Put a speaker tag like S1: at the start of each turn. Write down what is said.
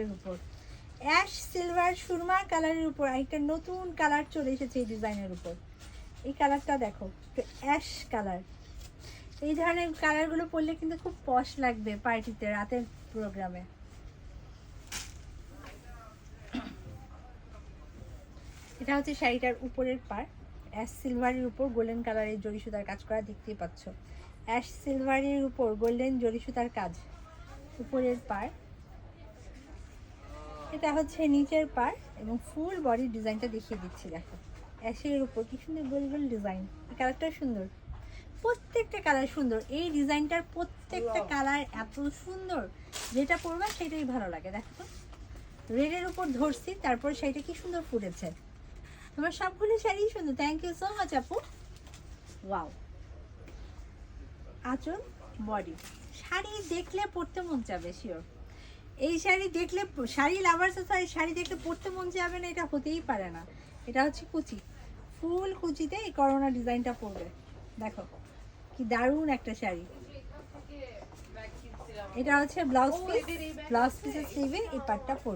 S1: কালারের উপর, ash silver Surma কালারের উপর একটা নতুন কালার চলে এসেছে এই ডিজাইনের উপর। এই কালারটা দেখো, অ্যাশ কালার। এই ধরনের কালারগুলো পরলে কিন্তু খুব পশ লাগবে পার্টিতে, রাতের প্রোগ্রামে। এটা হচ্ছে শাড়িটার উপরের পার, অ্যাশ সিলভারের উপর গোল্ডেন কালারের জরি সুতার কাজ করা, দেখতেই পাচ্ছ। অ্যাশ সিলভারের উপর গোল্ডেন জরি সুতার কাজ, উপরের পার। এটা হচ্ছে নিচের পার এবং ফুল বডির ডিজাইনটা দেখিয়ে দিচ্ছি। দেখো অ্যাশের উপর কি সুন্দর গোল গোল ডিজাইন। এই কালারটা সুন্দর, প্রত্যেকটা কালার সুন্দর। এই ডিজাইনটার প্রত্যেকটা কালার এত সুন্দর, যেটা পরবা সেটাই ভালো লাগে। দেখো তো রেডের উপর ধরছি, তারপর শাড়িটা কি সুন্দর ফুটেছে। তোমার সবগুলো শাড়ি সুন্দর। থ্যাংক ইউ সো মাচ আপু। ওয়াও, আঁচল বডি, শাড়ি দেখলে পরতে মন চাবে শিওর। এই শাড়ি দেখলে, শাড়ি লাভার্স আছে, শাড়ি দেখলে পরতে মন যাবে না, এটা হতেই পারে না। এটা হচ্ছে কুচি, ফুল কুচিতে এই করোনা ডিজাইনটা পরবে। দেখো কি দারুণ একটা শাড়ি। এটা হচ্ছে ব্লাউজ পিস, ব্লাউজ পিসের স্লিভে এই পাটটা পরবে।